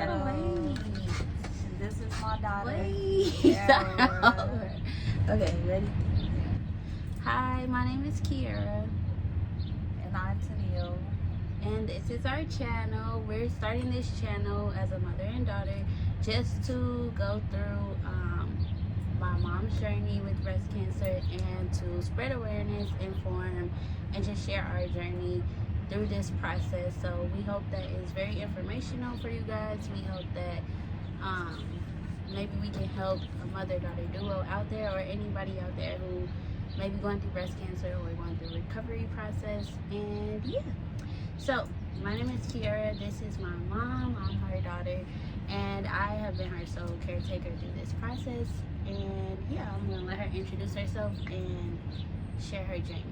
Wait. This is my daughter. Wait. Okay, ready? Hi, my name is Kiara. And I'm Tennille. And this is our channel. We're starting this channel as a mother and daughter just to go through my mom's journey with breast cancer and to spread awareness, inform, and just share our journey through this process. So we hope that it's very informational for you guys. We hope that maybe we can help a mother-daughter duo out there, or anybody out there who may be going through breast cancer or going through recovery process. And yeah, so my name is Kiara. This is my mom. I'm her daughter, and I have been her sole caretaker through this process. And yeah, I'm gonna let her introduce herself and share her journey.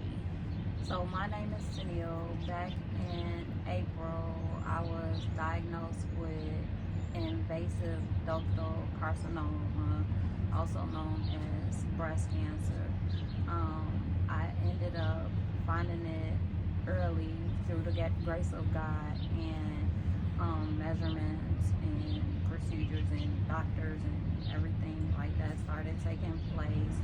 So my name is Tennille. Back in April, I was diagnosed with invasive ductal carcinoma, also known as breast cancer. I ended up finding it early through the grace of God, and measurements and procedures and doctors and everything like that started taking place.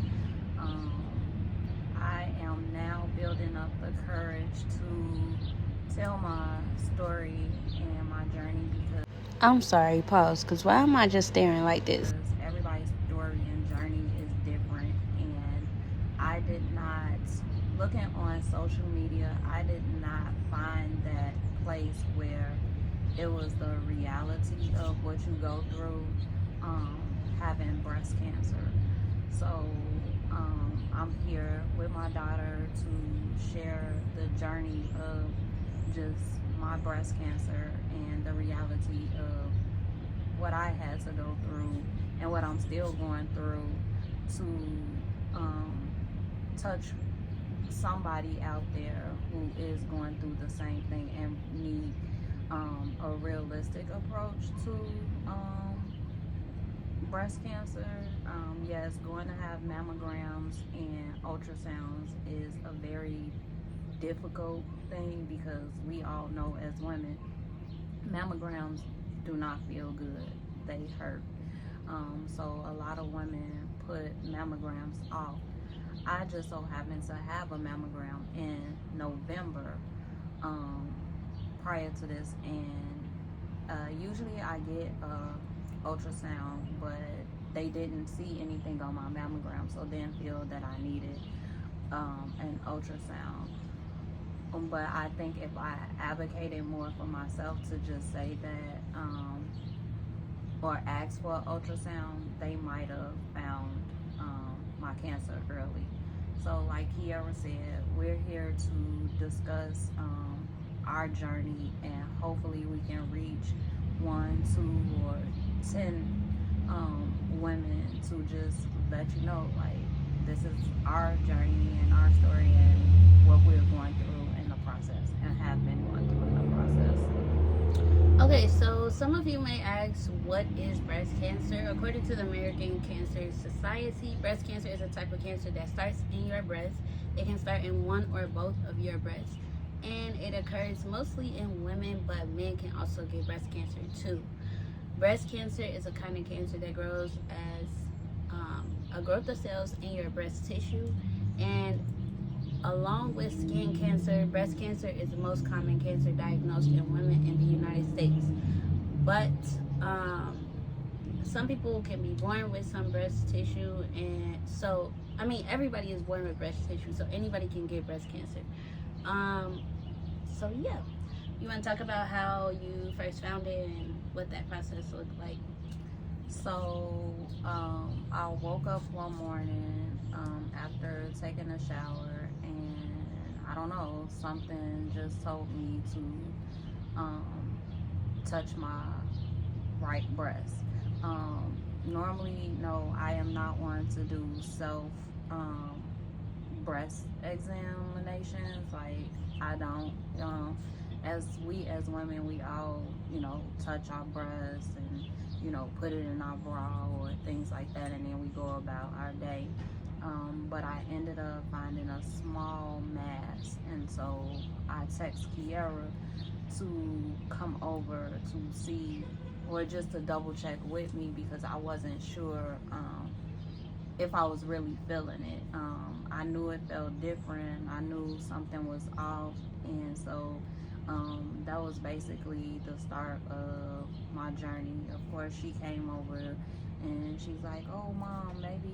I am now building up the courage to tell my story and my journey, because I'm sorry, pause, because why am I just staring like this? everybody's story and journey is different, and I did not, looking on social media, I did not find that place where it was the reality of what you go through having breast cancer. So I'm here with my daughter to share the journey of just my breast cancer and the reality of what I had to go through and what I'm still going through, to touch somebody out there who is going through the same thing and need a realistic approach to breast cancer. Yes, going to have mammograms and ultrasounds is a very difficult thing, because we all know as women, mammograms do not feel good. They hurt. So a lot of women put mammograms off. I just so happened to have a mammogram in November prior to this, and usually I get a ultrasound, but they didn't see anything on my mammogram, so didn't feel that I needed an ultrasound. But I think if I advocated more for myself to just say that or ask for an ultrasound, they might have found my cancer early. So like Kiara said, we're here to discuss our journey, and hopefully we can reach 1, 2, or 10 women to just let you know, like, this is our journey and our story and what we're going through in the process and have been going through in the process. Okay, so some of you may ask, what is breast cancer? According to the American Cancer Society, breast cancer is a type of cancer that starts in your breast. It can start in one or both of your breasts, and it occurs mostly in women, but men can also get breast cancer too. Breast cancer is a kind of cancer that grows as a growth of cells in your breast tissue, and along with skin cancer, breast cancer is the most common cancer diagnosed in women in the United States. But some people can be born with some breast tissue, and so, I mean, everybody is born with breast tissue, so anybody can get breast cancer. So yeah, you want to talk about how you first found it and what that process looked like? So I woke up one morning after taking a shower, and I don't know, something just told me to touch my right breast. Normally, no, I am not one to do self breast examinations. Like, I don't. As women, we all, touch our breasts and, put it in our bra or things like that, and then we go about our day. But I ended up finding a small mass, and so I text Kiara to come over to see or just to double check with me because I wasn't sure if I was really feeling it. I knew it felt different. I knew something was off, and so that was basically the start of my journey. Of course, she came over and she's like, "Oh, mom, maybe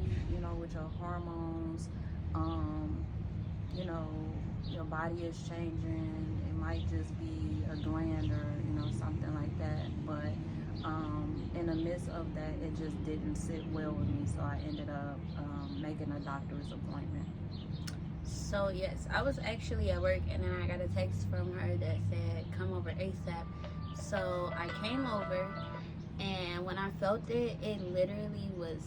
with your hormones, um, you know, your body is changing. It might just be a gland or something like that." But in the midst of that, it just didn't sit well with me, so I ended up making a doctor's appointment. So yes, I was actually at work, and then I got a text from her that said, "Come over ASAP." So I came over, and when I felt it, it literally was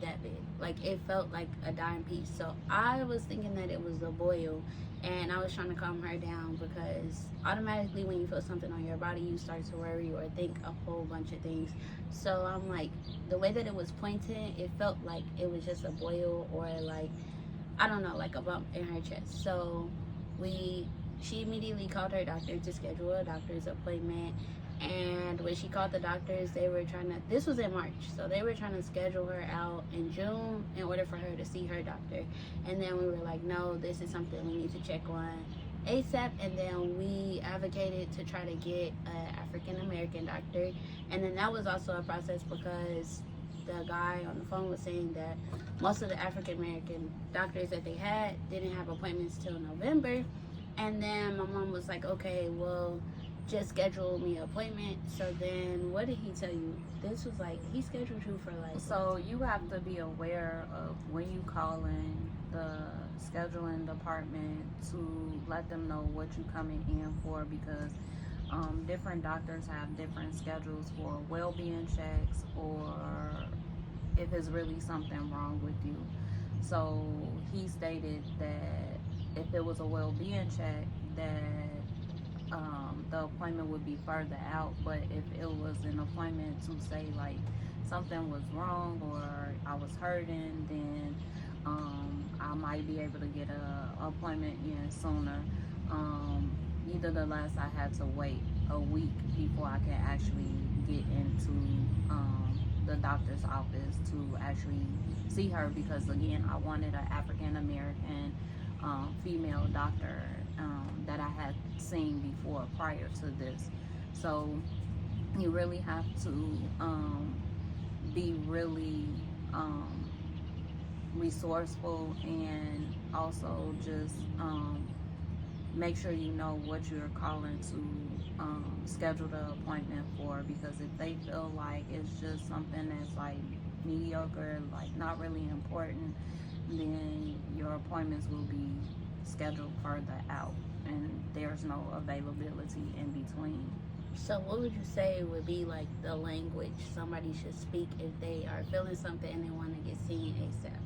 that big. Like, it felt like a dime piece. So I was thinking that it was a boil, and I was trying to calm her down because automatically when you feel something on your body, you start to worry or think a whole bunch of things. So I'm like, the way that it was pointing, it felt like it was just a boil, or like, I don't know, like a bump in her chest. So she immediately called her doctor to schedule a doctor's appointment. And when she called the doctors, they were trying to, this was in March, so they were trying to schedule her out in June in order for her to see her doctor. And then we were like, no, this is something we need to check on ASAP. And then we advocated to try to get an African American doctor. And then that was also a process because the guy on the phone was saying that most of the African American doctors that they had didn't have appointments till November. And then my mom was like, okay, well, just schedule me an appointment. So then what did he tell you? This was like, he scheduled you for like... So you have to be aware of when you call in the scheduling department to let them know what you're coming in for, because different doctors have different schedules for well-being checks or if it's really something wrong with you. So he stated that if it was a well-being check, that the appointment would be further out. But if it was an appointment to say like something was wrong or I was hurting, then I might be able to get a appointment in sooner. Nevertheless, I had to wait a week before I can actually get into the doctor's office to actually see her, because again, I wanted an African American female doctor that I had seen before prior to this. So you really have to be really resourceful, and also just make sure you know what you're calling to schedule the appointment for, because if they feel like it's just something that's like mediocre, like not really important, then your appointments will be scheduled further out and there's no availability in between. So what would you say would be like the language somebody should speak if they are feeling something and they want to get seen ASAP?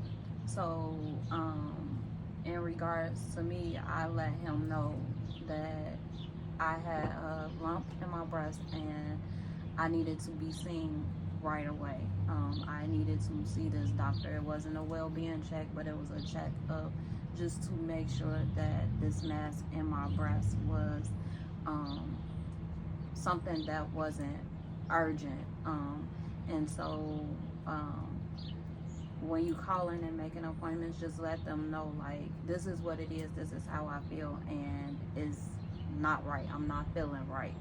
So in regards to me, I let him know that I had a lump in my breast and I needed to be seen right away. I needed to see this doctor. It wasn't a well-being check, but it was a check of just to make sure that this mass in my breast was something that wasn't urgent. And so when you call in and making appointments, just let them know like, this is what it is, this is how I feel, and it's not right, I'm not feeling right.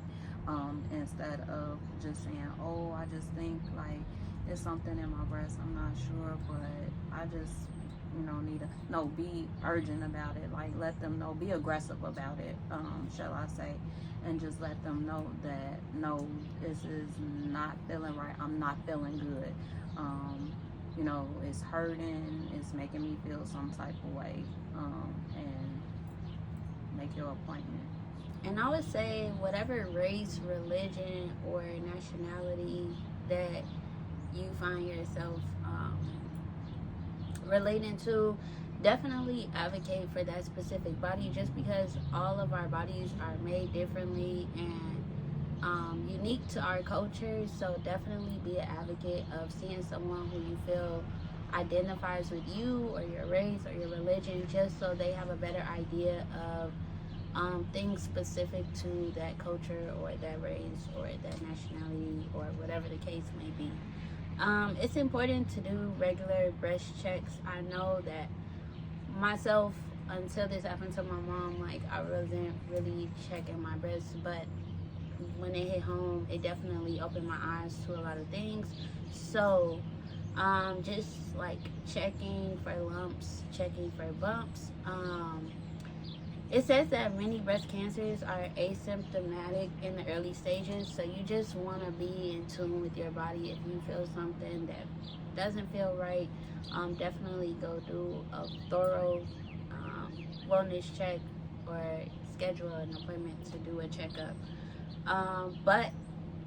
Instead of just saying, oh, I just think like it's something in my breast, I'm not sure, but I just need to be urgent about it. Like, let them know, be aggressive about it, shall I say, and just let them know that no, this is not feeling right, I'm not feeling good. It's hurting, it's making me feel some type of way, and make your appointment. And I would say whatever race, religion, or nationality that you find yourself relating to, definitely advocate for that specific body, just because all of our bodies are made differently and unique to our culture. So definitely be an advocate of seeing someone who you feel identifies with you or your race or your religion, just so they have a better idea of things specific to that culture or that race or that nationality or whatever whatever the case may be. It's important to do regular breast checks. I know that myself, until this happened to my mom, like I wasn't really checking my breasts, but when it hit home, it definitely opened my eyes to a lot of things. So just like checking for lumps, checking for bumps. It says that many breast cancers are asymptomatic in the early stages, so you just want to be in tune with your body. If you feel something that doesn't feel right, definitely go through a thorough wellness check or schedule an appointment to do a checkup. But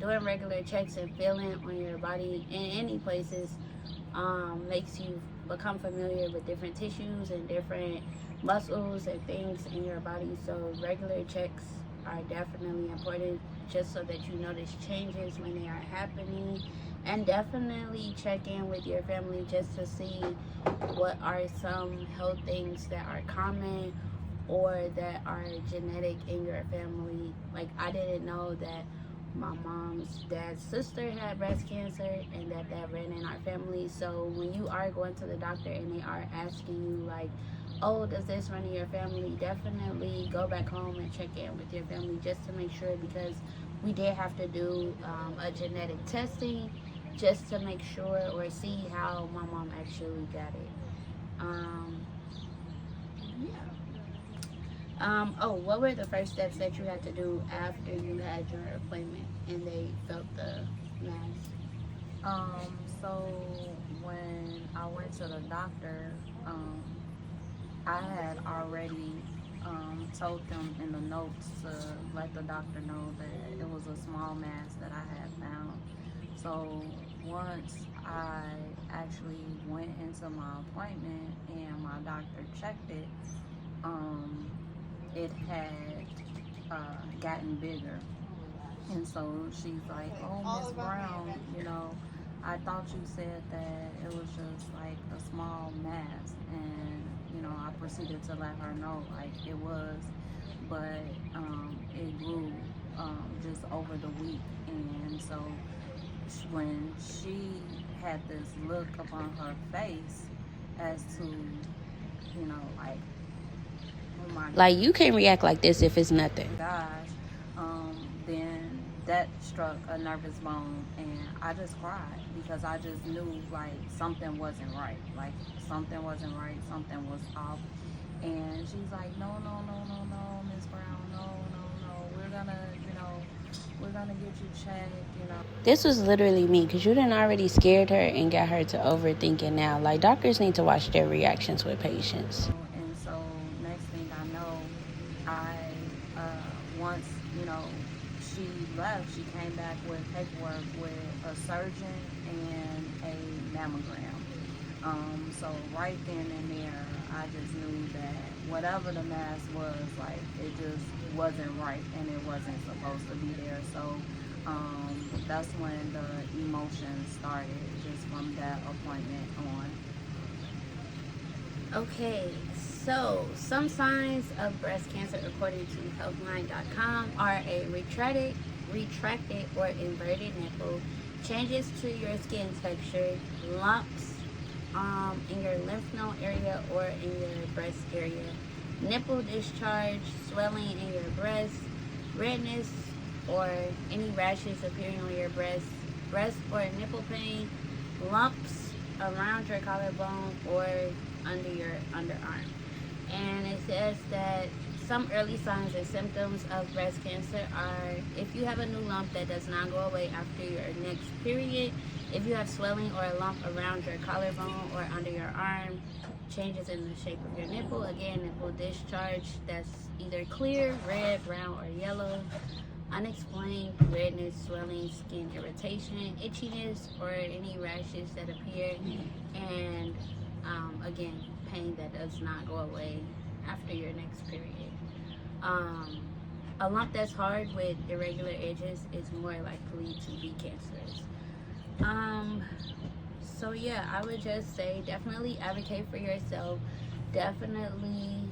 doing regular checks and feeling on your body in any places makes you become familiar with different tissues and different muscles and things in your body. So regular checks are definitely important, just so that you notice changes when they are happening. And definitely check in with your family just to see what are some health things that are common or that are genetic in your family. Like, I didn't know that my mom's dad's sister had breast cancer and that ran in our family. So when you are going to the doctor and they are asking you like, oh, does this run in your family, definitely go back home and check in with your family just to make sure, because we did have to do a genetic testing just to make sure or see how my mom actually got it. Oh, what were the first steps that you had to do after you had your appointment and they felt the mass? So when I went to the doctor, I had already told them in the notes to let the doctor know that it was a small mass that I had found. So once I actually went into my appointment and my doctor checked it, it had gotten bigger. And so she's like, oh, Miss Brown, I thought you said that it was just like a small mass. And, I proceeded to let her know like it was, but it grew just over the week. And so when she had this look upon her face as to, like, oh my Like, you can't react like this if it's nothing. gosh, then that struck a nervous bone, and I just cried because I just knew like something wasn't right. Like something wasn't right, something was off. And she's like, no, Miss Brown, no. We're gonna get you checked. This was literally me, because you done already scared her and got her to overthinking now. Like, doctors need to watch their reactions with patients. And so next thing I know, once, she left, she came back with paperwork with a surgeon and a mammogram. So right then and there, I just knew that whatever the mass was, like, it just wasn't right and it wasn't supposed to be there. So that's when the emotions started, just from that appointment on. Okay, so some signs of breast cancer according to healthline.com are a retracted or inverted nipple, changes to your skin texture, lumps in your lymph node area or in your breast area, nipple discharge, swelling in your breast, redness or any rashes appearing on your breast or nipple pain, lumps around your collarbone or under your underarm. And it says that some early signs and symptoms of breast cancer are if you have a new lump that does not go away after your next period, if you have swelling or a lump around your collarbone or under your arm, changes in the shape of your nipple, again, nipple discharge that's either clear, red, brown, or yellow, unexplained redness, swelling, skin irritation, itchiness, or any rashes that appear, and again, pain that does not go away after your next period. A lump that's hard with irregular edges is more likely to be cancerous. So yeah, I would just say definitely advocate for yourself. Definitely,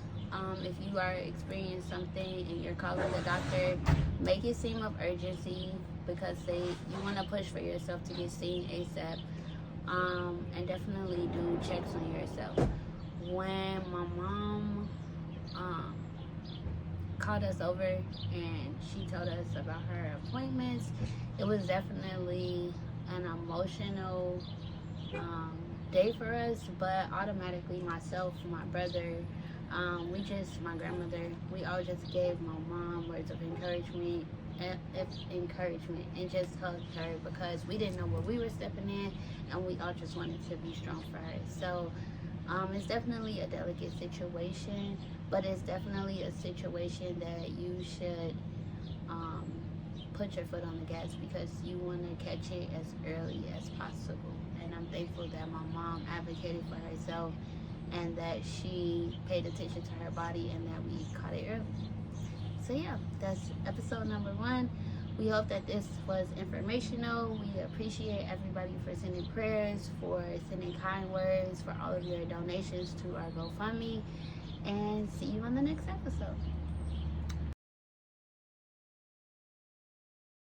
if you are experiencing something and you're calling the doctor, make it seem of urgency. because you want to push for yourself to get seen ASAP. And definitely do checks on yourself. When my mom called us over and she told us about her appointments, it was definitely an emotional day for us, but automatically myself, my brother, my grandmother, we all just gave my mom words of encouragement, and just hugged her because we didn't know where we were stepping in, and we all just wanted to be strong for her. So it's definitely a delicate situation, but it's definitely a situation that you should um, put your foot on the gas because you want to catch it as early as possible. And I'm thankful that my mom advocated for herself and that she paid attention to her body and that we caught it early. So yeah, that's episode number 1. We hope that this was informational. We appreciate everybody for sending prayers, for sending kind words, for all of your donations to our GoFundMe. And see you on the next episode.